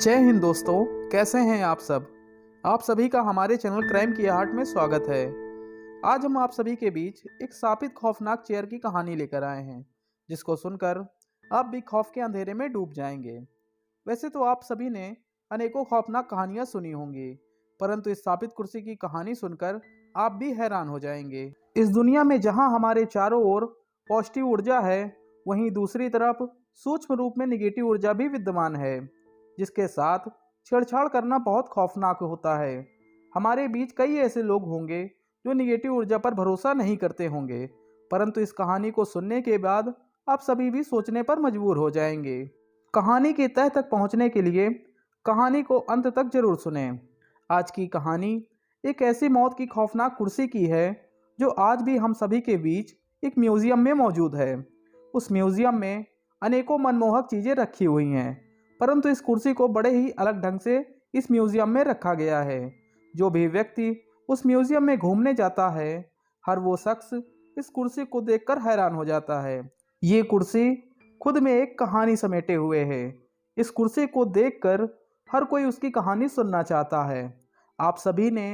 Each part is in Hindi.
जय हिंद दोस्तों, कैसे हैं आप सब। आप सभी का हमारे चैनल क्राइम की आहट में स्वागत है। आज हम आप सभी के बीच एक स्थापित खौफनाक चेयर की कहानी लेकर आए हैं, जिसको सुनकर आप भी खौफ के अंधेरे में डूब जाएंगे। वैसे तो आप सभी ने अनेकों खौफनाक कहानियां सुनी होंगी, परंतु इस स्थापित कुर्सी की कहानी सुनकर आप भी हैरान हो जाएंगे। इस दुनिया में जहां हमारे चारों ओर पॉजिटिव ऊर्जा है, वहीं दूसरी तरफ सूक्ष्म रूप में निगेटिव ऊर्जा भी विद्यमान है, जिसके साथ छेड़छाड़ करना बहुत खौफनाक होता है। हमारे बीच कई ऐसे लोग होंगे जो निगेटिव ऊर्जा पर भरोसा नहीं करते होंगे, परंतु इस कहानी को सुनने के बाद आप सभी भी सोचने पर मजबूर हो जाएंगे। कहानी के तह तक पहुंचने के लिए कहानी को अंत तक जरूर सुनें। आज की कहानी एक ऐसी मौत की खौफनाक कुर्सी की है जो आज भी हम सभी के बीच एक म्यूजियम में मौजूद है। उस म्यूजियम में अनेकों मनमोहक चीज़ें रखी हुई हैं, परंतु इस कुर्सी को बड़े ही अलग ढंग से इस म्यूजियम में रखा गया है। जो भी व्यक्ति उस म्यूजियम में घूमने जाता है, हर वो शख्स इस कुर्सी को देखकर हैरान हो जाता है। ये कुर्सी खुद में एक कहानी समेटे हुए है। इस कुर्सी को देखकर हर कोई उसकी कहानी सुनना चाहता है। आप सभी ने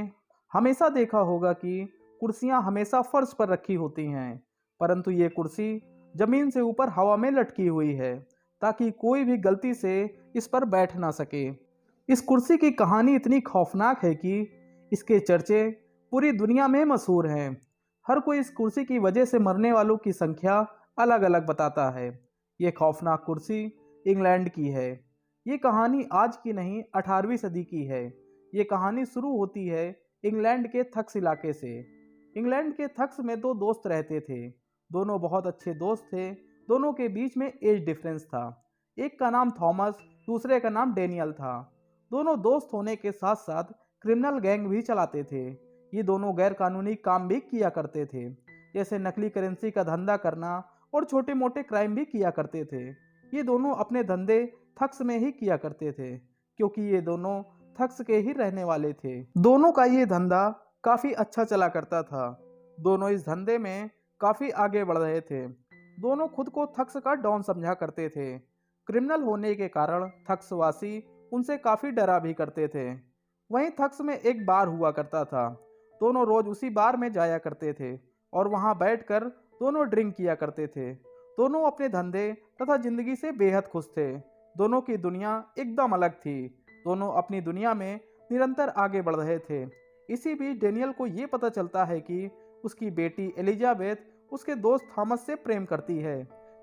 हमेशा देखा होगा कि कुर्सियां हमेशा फर्श पर रखी होती हैं, परंतु ये कुर्सी जमीन से ऊपर हवा में लटकी हुई है, ताकि कोई भी गलती से इस पर बैठ ना सके। इस कुर्सी की कहानी इतनी खौफनाक है कि इसके चर्चे पूरी दुनिया में मशहूर हैं। हर कोई इस कुर्सी की वजह से मरने वालों की संख्या अलग अलग बताता है। ये खौफनाक कुर्सी इंग्लैंड की है। ये कहानी आज की नहीं, 18वीं सदी की है। ये कहानी शुरू होती है इंग्लैंड के थक्स इलाके से। इंग्लैंड के थक्स में दो दोस्त रहते थे। दोनों बहुत अच्छे दोस्त थे। दोनों के बीच में एज डिफरेंस था। एक का नाम थॉमस, दूसरे का नाम डेनियल था। दोनों दोस्त होने के साथ साथ क्रिमिनल गैंग भी चलाते थे। ये दोनों गैर कानूनी काम भी किया करते थे, जैसे नकली करेंसी का धंधा करना और छोटे मोटे क्राइम भी किया करते थे। ये दोनों अपने धंधे थक्स में ही किया करते थे, क्योंकि ये दोनों थक्स के ही रहने वाले थे। दोनों का ये धंधा काफ़ी अच्छा चला करता था। दोनों इस धंधे में काफ़ी आगे बढ़ रहे थे। दोनों खुद को थक्स का डॉन समझा करते थे। क्रिमिनल होने के कारण थक्सवासी उनसे काफ़ी डरा भी करते थे। वहीं थक्स में एक बार हुआ करता था। दोनों रोज उसी बार में जाया करते थे और वहां बैठकर दोनों ड्रिंक किया करते थे। दोनों अपने धंधे तथा जिंदगी से बेहद खुश थे। दोनों की दुनिया एकदम अलग थी। दोनों अपनी दुनिया में निरंतर आगे बढ़ रहे थे। इसी बीच डेनियल को ये पता चलता है कि उसकी बेटी एलिजाबेथ उसके दोस्त थॉमस से प्रेम करती है।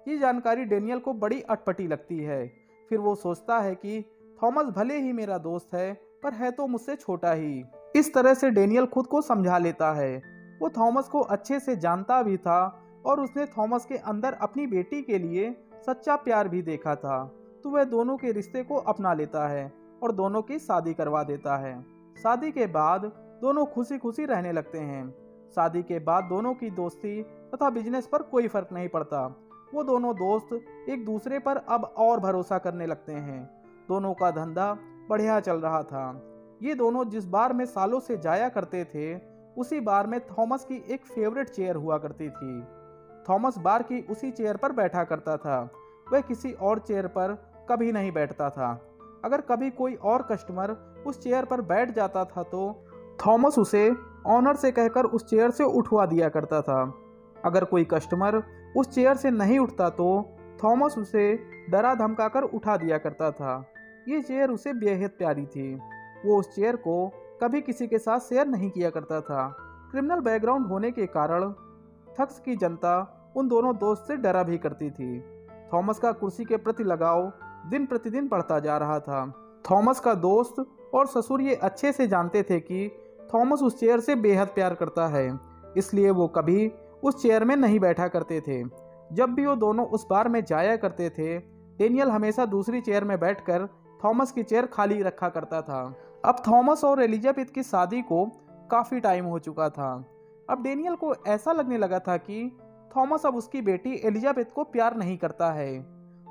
ये जानकारी डेनियल को बड़ी अटपटी लगती है। फिर वो सोचता है कि थॉमस भले ही मेरा दोस्त है, पर है तो मुझसे छोटा ही। इस तरह से डेनियल खुद को समझा लेता है। वो थॉमस को अच्छे से जानता भी था और उसने थॉमस के अंदर अपनी बेटी के लिए सच्चा प्यार भी देखा था। तो वह दोनों के रिश्ते को अपना लेता है और दोनों की शादी करवा देता है। शादी के बाद दोनों खुशी खुशी रहने लगते हैं। शादी के बाद दोनों की दोस्ती तथा बिजनेस पर कोई फर्क नहीं पड़ता। वो दोनों दोस्त एक दूसरे पर अब और भरोसा करने लगते हैं। दोनों का धंधा बढ़िया चल रहा था। ये दोनों जिस बार में सालों से जाया करते थे, उसी बार में थॉमस की एक फेवरेट चेयर हुआ करती थी। थॉमस बार की उसी चेयर पर बैठा करता था। वह किसी और चेयर पर कभी नहीं बैठता था। अगर कभी कोई और कस्टमर उस चेयर पर बैठ जाता था तो थॉमस उसे ऑनर से कहकर उस चेयर से उठवा दिया करता था। अगर कोई कस्टमर उस चेयर से नहीं उठता तो थॉमस उसे डरा धमकाकर उठा दिया करता था। ये चेयर उसे बेहद प्यारी थी। वो उस चेयर को कभी किसी के साथ शेयर नहीं किया करता था। क्रिमिनल बैकग्राउंड होने के कारण थक्स की जनता उन दोनों दोस्त से डरा भी करती थी। थॉमस का कुर्सी के प्रति लगाव दिन प्रतिदिन बढ़ता जा रहा था। थॉमस का दोस्त और ससुर ये अच्छे से जानते थे कि थॉमस उस चेयर से बेहद प्यार करता है, इसलिए वो कभी उस चेयर में नहीं बैठा करते थे। जब भी वो दोनों उस बार में जाया करते थे, डेनियल हमेशा दूसरी चेयर में बैठकर थॉमस की चेयर खाली रखा करता था। अब थॉमस और एलिजाबेथ की शादी को काफ़ी टाइम हो चुका था। अब डेनियल को ऐसा लगने लगा था कि थॉमस अब उसकी बेटी एलिजाबेथ को प्यार नहीं करता है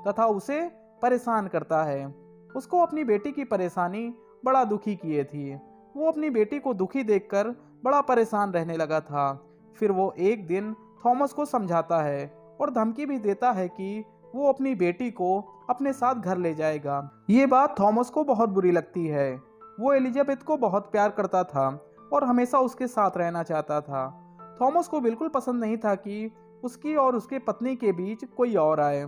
तथा उसे परेशान करता है। उसको अपनी बेटी की परेशानी बड़ा दुखी किए थी। वो अपनी बेटी को दुखी देखकर बड़ा परेशान रहने लगा था। फिर वो एक दिन थॉमस को समझाता है और धमकी भी देता है कि वो अपनी बेटी को अपने साथ घर ले जाएगा। ये बात थॉमस को बहुत बुरी लगती है। वो एलिजाबेथ को बहुत प्यार करता था और हमेशा उसके साथ रहना चाहता था। थॉमस को बिल्कुल पसंद नहीं था कि उसकी और उसके पत्नी के बीच कोई और आए।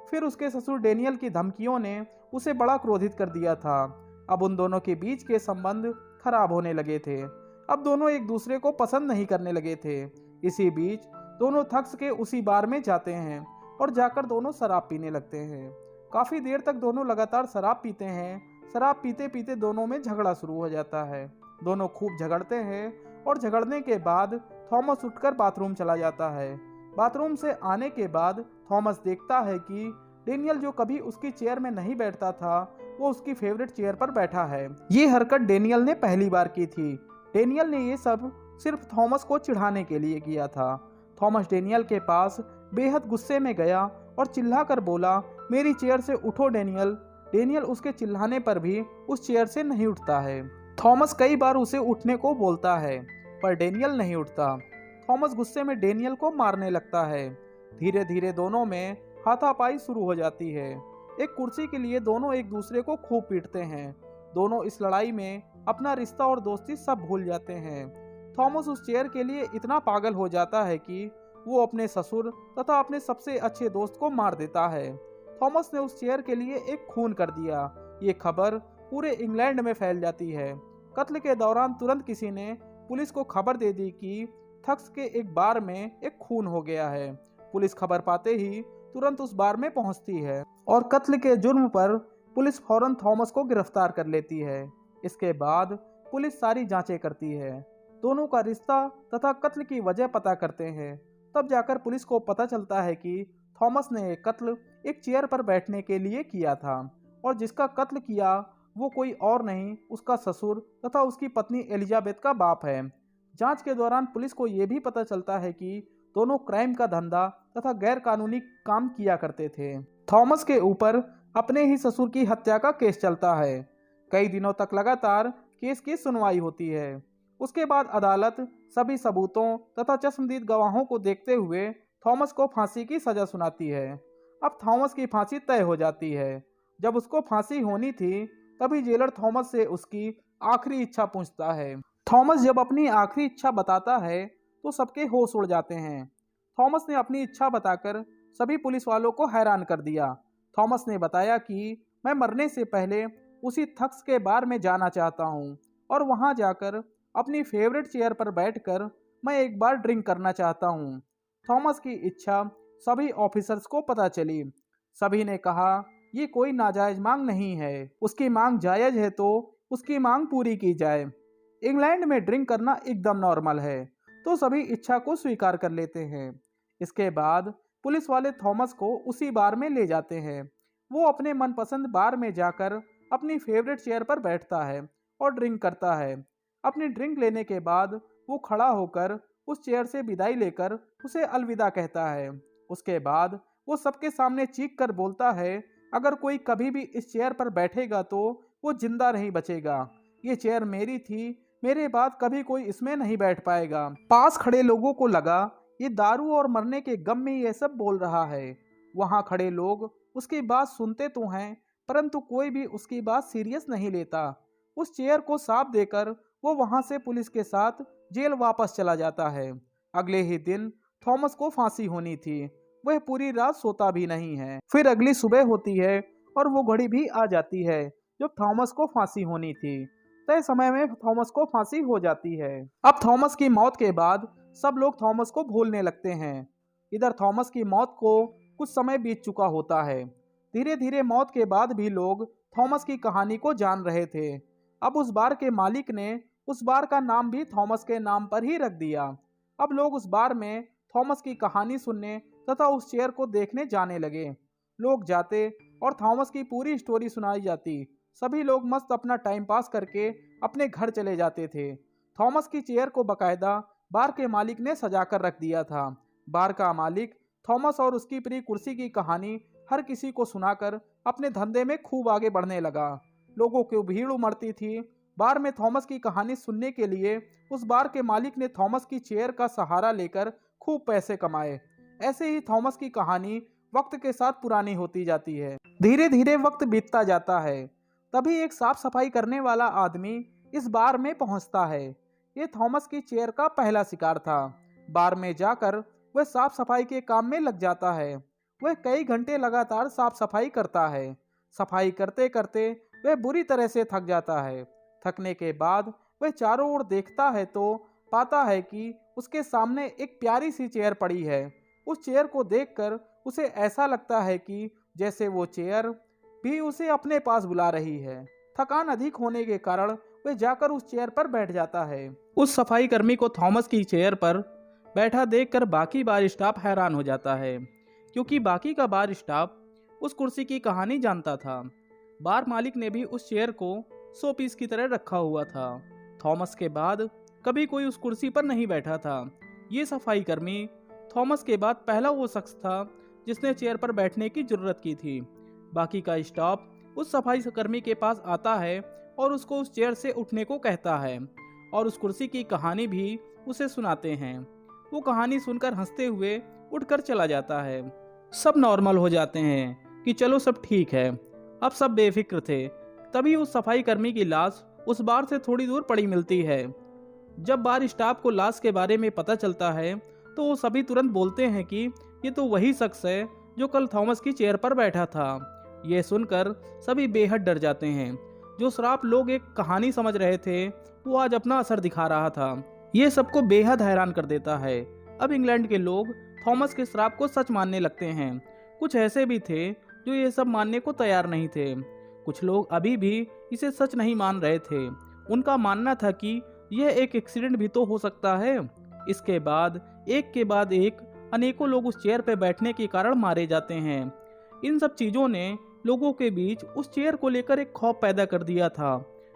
फिर उसके ससुर डेनियल की धमकियों ने उसे बड़ा क्रोधित कर दिया था। अब उन दोनों के बीच के संबंध खराब होने लगे थे। अब दोनों एक दूसरे को पसंद नहीं करने लगे थे। इसी बीच दोनों थक्स के उसी बार में जाते हैं और जाकर दोनों शराब पीने लगते हैं। काफी देर तक दोनों लगातार शराब पीते हैं। शराब पीते पीते दोनों में झगड़ा शुरू हो जाता है। दोनों खूब झगड़ते हैं और झगड़ने के बाद थॉमस उठकर बाथरूम चला जाता है। बाथरूम से आने के बाद थॉमस देखता है कि डेनियल जो कभी उसकी चेयर में नहीं बैठता था, वो उसकी फेवरेट चेयर पर बैठा है। ये हरकत डेनियल ने पहली बार की थी। डेनियल ने ये सब सिर्फ थॉमस को चिढ़ाने के लिए किया था। थॉमस डेनियल के पास बेहद गुस्से में गया और चिल्लाकर बोला, मेरी चेयर से उठो डेनियल। डेनियल उसके चिल्लाने पर भी उस चेयर से नहीं उठता है। थॉमस कई बार उसे उठने को बोलता है पर डेनियल नहीं उठता। थॉमस गुस्से में डेनियल को मारने लगता है। धीरे धीरे दोनों में हाथापाई शुरू हो जाती है। एक कुर्सी के लिए दोनों एक दूसरे को खूब पीटते हैं। दोनों इस लड़ाई में अपना रिश्ता और दोस्ती सब भूल जाते हैं। थॉमस उस चेयर के लिए इतना पागल हो जाता है कि वो अपने ससुर तथा अपने सबसे अच्छे दोस्त को मार देता है। थॉमस ने उस चेयर के लिए एक खून कर दिया। ये खबर पूरे इंग्लैंड में फैल जाती है। कत्ल के दौरान तुरंत किसी ने पुलिस को खबर दे दी कि थक्स के एक बार में एक खून हो गया है। पुलिस खबर पाते ही तुरंत उस बार में पहुंचती है और कत्ल के जुर्म पर पुलिस फौरन थॉमस को गिरफ्तार कर लेती है। इसके बाद पुलिस सारी जांचें करती है, दोनों का रिश्ता तथा कत्ल की वजह पता करते हैं। तब जाकर पुलिस को पता चलता है कि थॉमस ने एक कत्ल एक चेयर पर बैठने के लिए किया था और जिसका कत्ल किया वो कोई और नहीं, उसका ससुर तथा उसकी पत्नी एलिजाबेथ का बाप है। जांच के दौरान पुलिस को यह भी पता चलता है कि दोनों क्राइम का धंधा तथा गैर कानूनी काम किया करते थे। थॉमस के ऊपर अपने ही ससुर की हत्या का केस चलता है। कई दिनों तक लगातार केस की सुनवाई होती है। उसके बाद अदालत सभी सबूतों तथा चश्मदीद गवाहों को देखते हुए थॉमस को फांसी की सजा सुनाती है। अब थॉमस की फांसी तय हो जाती है। जब उसको फांसी होनी थी तभी जेलर थॉमस से उसकी आखिरी इच्छा पूछता है। थॉमस जब अपनी आखिरी इच्छा बताता है तो सबके होश उड़ जाते हैं। थॉमस ने अपनी इच्छा बताकर सभी पुलिस वालों को हैरान कर दिया। थॉमस ने बताया कि मैं मरने से पहले उसी थक्स के बार में जाना चाहता हूँ और वहाँ जाकर अपनी फेवरेट चेयर पर बैठकर मैं एक बार ड्रिंक करना चाहता हूँ। थॉमस की इच्छा सभी ऑफिसर्स को पता चली। सभी ने कहा ये कोई नाजायज मांग नहीं है, उसकी मांग जायज है तो उसकी मांग पूरी की जाए। इंग्लैंड में ड्रिंक करना एकदम नॉर्मल है, तो सभी इच्छा को स्वीकार कर लेते हैं। इसके बाद पुलिस वाले थॉमस को उसी बार में ले जाते हैं। वो अपने मनपसंद बार में जाकर अपनी फेवरेट चेयर पर बैठता है और ड्रिंक करता है। अपनी ड्रिंक लेने के बाद वो खड़ा होकर उस चेयर से विदाई लेकर उसे अलविदा कहता है। उसके बाद वो सबके सामने चीख कर बोलता है, अगर कोई कभी भी इस चेयर पर बैठेगा तो वो जिंदा नहीं बचेगा। ये चेयर मेरी थी, मेरे बाद कभी कोई इसमें नहीं बैठ पाएगा। पास खड़े लोगों को लगा ये दारू और मरने के गम में ये सब बोल रहा है। वहाँ खड़े लोग उसकी बात सुनते तो हैं परंतु कोई भी उसकी बात सीरियस नहीं लेता। उस चेयर को साफ देकर वो वहाँ से पुलिस के साथ जेल वापस चला जाता है। अगले ही दिन थॉमस को फांसी होनी थी। वह पूरी रात सोता भी नहीं है। फिर अगली सुबह होती है और वो घड़ी भी आ जाती है जब थॉमस को फांसी होनी थी। तय समय में थॉमस को फांसी हो जाती है। अब थॉमस की मौत के बाद सब लोग थॉमस को भूलने लगते हैं। इधर थॉमस की मौत को कुछ समय बीत चुका होता है। धीरे धीरे मौत के बाद भी लोग थॉमस की कहानी को जान रहे थे। अब उस बार के मालिक ने उस बार का नाम भी थॉमस के नाम पर ही रख दिया। अब लोग उस बार में थॉमस की कहानी सुनने तथा उस चेयर को देखने जाने लगे। लोग जाते और थॉमस की पूरी स्टोरी सुनाई जाती। सभी लोग मस्त अपना टाइम पास करके अपने घर चले जाते थे। थॉमस की चेयर को बकायदा बार के मालिक ने सजा कर रख दिया था। बार का मालिक थॉमस और उसकी प्रिय कुर्सी की कहानी हर किसी को सुनाकर अपने धंधे में खूब आगे बढ़ने लगा। लोगों की भीड़ उमड़ती थी। बार में थॉमस की कहानी सुनने के लिए उस बार के मालिक ने थॉमस की चेयर का सहारा लेकर खूब पैसे कमाए। ऐसे ही थॉमस की कहानी वक्त के साथ पुरानी होती जाती है। धीरे धीरे वक्त बीतता जाता है। तभी एक साफ सफाई करने वाला आदमी इस बार में पहुंचता है। ये थॉमस की चेयर का पहला शिकार था। बार में जाकर वह साफ सफाई के काम में लग जाता है। वह कई घंटे लगातार साफ सफाई करता है। सफाई करते करते वह बुरी तरह से थक जाता है। थकने के बाद वह चारों ओर देखता है तो पाता है कि उसके सामने एक प्यारी सी चेयर पड़ी है। उस चेयर को देखकर उसे ऐसा लगता है कि जैसे वो चेयर भी उसे अपने पास बुला रही है। थकान अधिक होने के कारण वह जाकर उस चेयर पर बैठ जाता है। उस सफाई कर्मी को थॉमस की चेयर पर बैठा देखकर बाकी बार स्टाफ हैरान हो जाता है, क्योंकि बाकी का बार स्टाफ उस कुर्सी की कहानी जानता था। बार मालिक ने भी उस चेयर को 100 पीस की तरह रखा हुआ था। थॉमस के बाद कभी कोई उस कुर्सी पर नहीं बैठा था। ये सफाई कर्मी थॉमस के बाद पहला वो शख्स था जिसने चेयर पर बैठने की जरूरत की थी। बाकी का स्टाफ उस सफाई कर्मी के पास आता है और उसको उस चेयर से उठने को कहता है और उस कुर्सी की कहानी भी उसे सुनाते हैं। वो कहानी सुनकर हंसते हुए उठकर चला जाता है। सब नॉर्मल हो जाते हैं कि चलो सब ठीक है। अब सब बेफिक्र थे। तभी उस सफाई कर्मी की लाश उस बार से थोड़ी दूर पड़ी मिलती है। जब बार स्टाफ को लाश के बारे में पता चलता है तो वो सभी तुरंत बोलते हैं कि ये तो वही शख्स है जो कल थॉमस की चेयर पर बैठा था। ये सुनकर सभी बेहद डर जाते हैं। जो श्राप लोग एक कहानी समझ रहे थे वो आज अपना असर दिखा रहा था। ये सबको बेहद हैरान कर देता है। अब इंग्लैंड के लोग थॉमस के श्राप को सच मानने लगते हैं। कुछ ऐसे भी थे जो ये सब मानने को तैयार नहीं थे। कुछ लोग अभी भी इसे सच नहीं मान रहे थे। उनका मानना था कि यह एक एक्सीडेंट भी तो हो सकता है। इसके बाद एक के बाद एक अनेकों लोग उस चेयर पर बैठने के कारण मारे जाते हैं। इन सब चीजों ने लोगों के बीच उस चेयर को लेकर एक खौफ पैदा कर दिया था।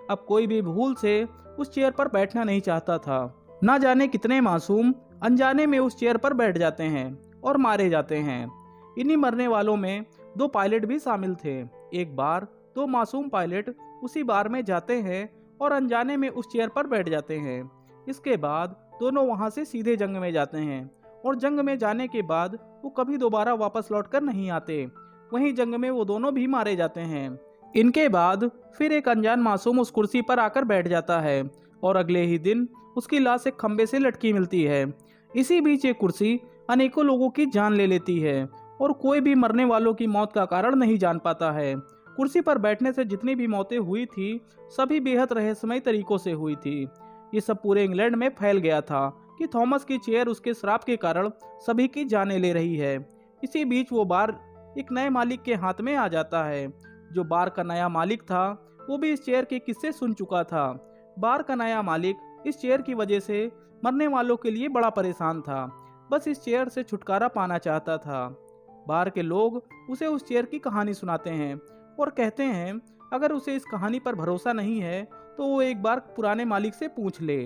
अब कोई भी भूल से उस चेयर पर बैठना नहीं चाहता था। ना जाने कितने मासूम अनजाने में उस चेयर पर बैठ जाते हैं और मारे जाते हैं। इन्हीं मरने वालों में 2 पायलट भी शामिल थे। एक बार 2 मासूम पायलट उसी बार में जाते हैं और अनजाने में उस चेयर पर बैठ जाते हैं। इसके बाद दोनों वहां से सीधे जंग में जाते हैं और जंग में जाने के बाद वो कभी दोबारा वापस लौटकर नहीं आते। वहीं जंग में वो दोनों भी मारे जाते हैं। इनके बाद फिर एक अनजान मासूम उस कुर्सी पर आकर बैठ जाता है और अगले ही दिन उसकी लाश एक खंबे से लटकी मिलती है। इसी बीच ये कुर्सी अनेकों लोगों की जान ले लेती है और कोई भी मरने वालों की मौत का कारण नहीं जान पाता है। कुर्सी पर बैठने से जितनी भी मौतें हुई थी सभी बेहद रहस्यमय तरीकों से हुई थी। ये सब पूरे इंग्लैंड में फैल गया था कि थॉमस की चेयर उसके श्राप के कारण सभी की जानें ले रही है। इसी बीच वो बार एक नए मालिक के हाथ में आ जाता है। जो बार का नया मालिक था वो भी इस चेयर के किस्से सुन चुका था। बार का नया मालिक इस चेयर की वजह से मरने वालों के लिए बड़ा परेशान था। बस इस चेयर से छुटकारा पाना चाहता था। बार के लोग उसे उस चेयर की कहानी सुनाते हैं और कहते हैं अगर उसे इस कहानी पर भरोसा नहीं है तो वो एक बार पुराने मालिक से पूछ ले।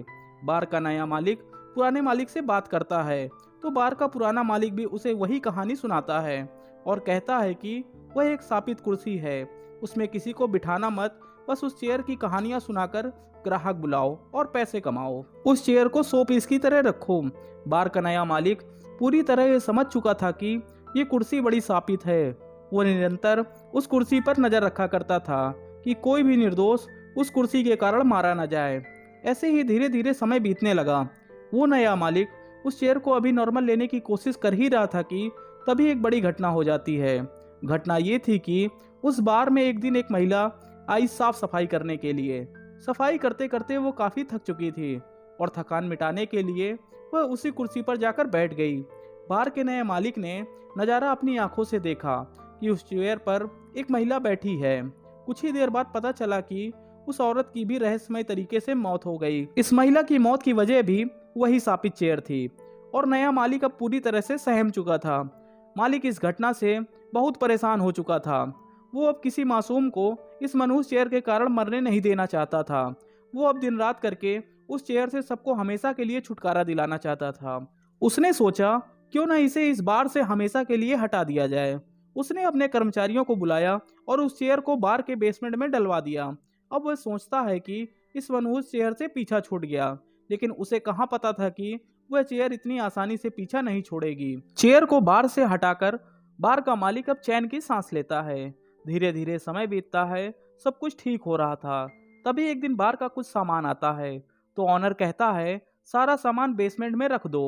बार का नया मालिक पुराने मालिक से बात करता है तो बार का पुराना मालिक भी उसे वही कहानी सुनाता है और कहता है कि वह एक शापित कुर्सी है, उसमें किसी को बिठाना मत, बस उस चेयर की कहानियां सुनाकर ग्राहक बुलाओ और पैसे कमाओ। उस चेयर को 100 पीस की तरह रखो। बार का नया मालिक पूरी तरह ये समझ चुका था कि ये कुर्सी बड़ी शापित है। वो निरंतर उस कुर्सी पर नजर रखा करता था कि कोई भी निर्दोष उस कुर्सी के कारण मारा न जाए। ऐसे ही धीरे धीरे समय बीतने लगा। वो नया मालिक उस चेयर को अभी नॉर्मल लेने की कोशिश कर ही रहा था कि तभी एक बड़ी घटना हो जाती है। घटना ये थी कि उस बार में एक दिन एक महिला आई साफ सफाई करने के लिए। सफाई करते करते वो काफ़ी थक चुकी थी और थकान मिटाने के लिए वह उसी कुर्सी पर जाकर बैठ गई। बार के नए मालिक ने नज़ारा अपनी आंखों से देखा कि उस चेयर पर एक महिला बैठी है। कुछ ही देर बाद पता चला कि उस औरत की भी रहस्यमय तरीके से मौत हो गई। इस महिला की मौत की वजह भी वही शापित चेयर थी और नया मालिक अब पूरी तरह से सहम चुका था। मालिक इस घटना से बहुत परेशान हो चुका था। वो अब किसी मासूम को इस मनहूस चेयर के कारण मरने नहीं देना चाहता था। वो अब दिन रात करके उस चेयर से सबको हमेशा के लिए छुटकारा दिलाना चाहता था। उसने सोचा क्यों ना इसे इस बार से हमेशा के लिए हटा दिया जाए। उसने अपने कर्मचारियों को बुलाया और उस चेयर को बार के बेसमेंट में डलवा दिया। अब वह सोचता है कि इस मनहूस चेयर से पीछा छूट गया, लेकिन उसे कहाँ पता था कि वह चेयर इतनी आसानी से पीछा नहीं छोड़ेगी। चेयर को बार से हटाकर बार का मालिक अब चैन की सांस लेता है। धीरे धीरे समय बीतता है, सब कुछ ठीक हो रहा था। तभी एक दिन बार का कुछ सामान आता है, तो ऑनर कहता है सारा सामान बेसमेंट में रख दो।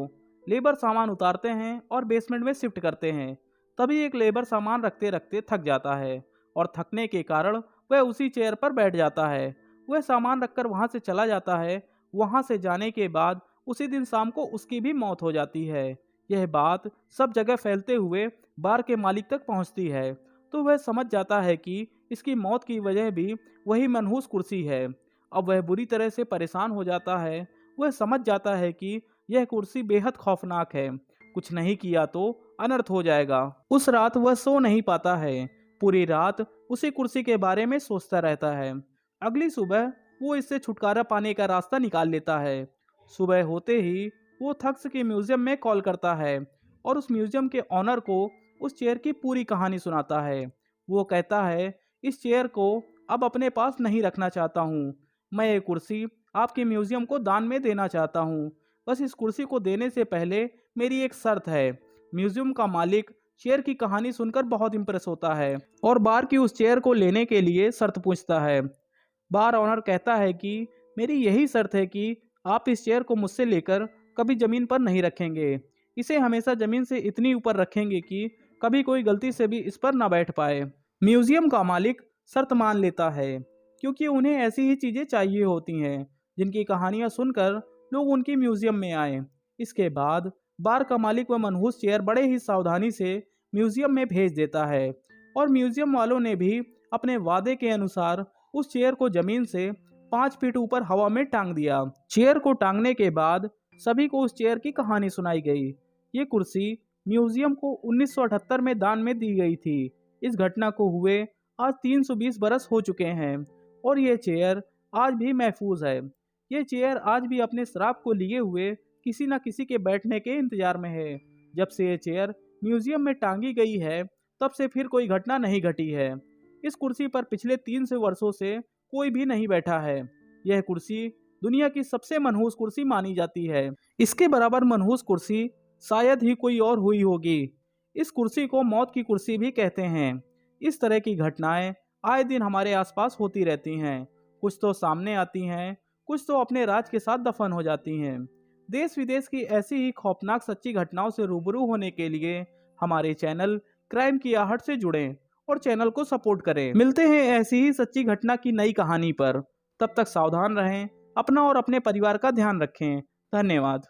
लेबर सामान उतारते हैं और बेसमेंट में शिफ्ट करते हैं। तभी एक लेबर सामान रखते रखते थक जाता है और थकने के कारण वह उसी चेयर पर बैठ जाता है। वह सामान रखकर वहां से चला जाता है। वहां से जाने के बाद उसी दिन शाम को उसकी भी मौत हो जाती है। यह बात सब जगह फैलते हुए बार के मालिक तक पहुंचती है, तो वह समझ जाता है कि इसकी मौत की वजह भी वही मनहूस कुर्सी है। अब वह बुरी तरह से परेशान हो जाता है। वह समझ जाता है कि यह कुर्सी बेहद खौफनाक है, कुछ नहीं किया तो अनर्थ हो जाएगा। उस रात वह सो नहीं पाता है। पूरी रात उसी कुर्सी के बारे में सोचता रहता है। अगली सुबह वो इससे छुटकारा पाने का रास्ता निकाल लेता है। सुबह होते ही वो थक्स के म्यूजियम में कॉल करता है और उस म्यूजियम के ऑनर को उस चेयर की पूरी कहानी सुनाता है। वो कहता है इस चेयर को अब अपने पास नहीं रखना चाहता हूँ। मैं ये कुर्सी आपके म्यूजियम को दान में देना चाहता हूँ। बस इस कुर्सी को देने से पहले मेरी एक शर्त है। म्यूजियम का मालिक चेयर की कहानी सुनकर बहुत इंप्रेस होता है और बार की उस चेयर को लेने के लिए शर्त पूछता है। बार ऑनर कहता है कि मेरी यही शर्त है कि आप इस चेयर को मुझसे लेकर कभी जमीन पर नहीं रखेंगे। इसे हमेशा जमीन से इतनी ऊपर रखेंगे कि कभी कोई गलती से भी इस पर ना बैठ पाए। म्यूजियम का मालिक शर्त मान लेता है, क्योंकि उन्हें ऐसी ही चीजें चाहिए होती हैं जिनकी कहानियां सुनकर लोग उनकी म्यूजियम में आए। इसके बाद बार का मालिक वह मनहूस चेयर बड़े ही सावधानी से म्यूजियम में भेज देता है और म्यूजियम वालों ने भी अपने वादे के अनुसार उस चेयर को जमीन से 5 फीट ऊपर हवा में टांग दिया। चेयर को टांगने के बाद सभी को उस चेयर की कहानी सुनाई गई। ये कुर्सी म्यूजियम को 1978 में दान में दी गई थी। इस घटना को हुए आज 320 बरस हो चुके हैं और ये चेयर आज भी महफूज है। ये चेयर आज भी अपने श्राप को लिए हुए किसी न किसी के बैठने के इंतजार में है। जब से ये चेयर म्यूजियम में टांगी गई है, तब से फिर कोई घटना नहीं घटी है। इस कुर्सी पर पिछले 300 वर्षों से कोई भी नहीं बैठा है। यह कुर्सी दुनिया की सबसे मनहूस कुर्सी मानी जाती है। इसके बराबर मनहूस कुर्सी शायद ही कोई और हुई होगी। इस कुर्सी को मौत की कुर्सी भी कहते हैं। इस तरह की घटनाएं आए दिन हमारे आसपास होती रहती हैं। कुछ तो सामने आती हैं, कुछ तो अपने राज के साथ दफन हो जाती हैं। देश विदेश की ऐसी ही खौफनाक सच्ची घटनाओं से रूबरू होने के लिए हमारे चैनल क्राइम की आहट से जुड़ें और चैनल को सपोर्ट करें। मिलते हैं ऐसी ही सच्ची घटना की नई कहानी पर। तब तक सावधान रहें, अपना और अपने परिवार का ध्यान रखें। धन्यवाद।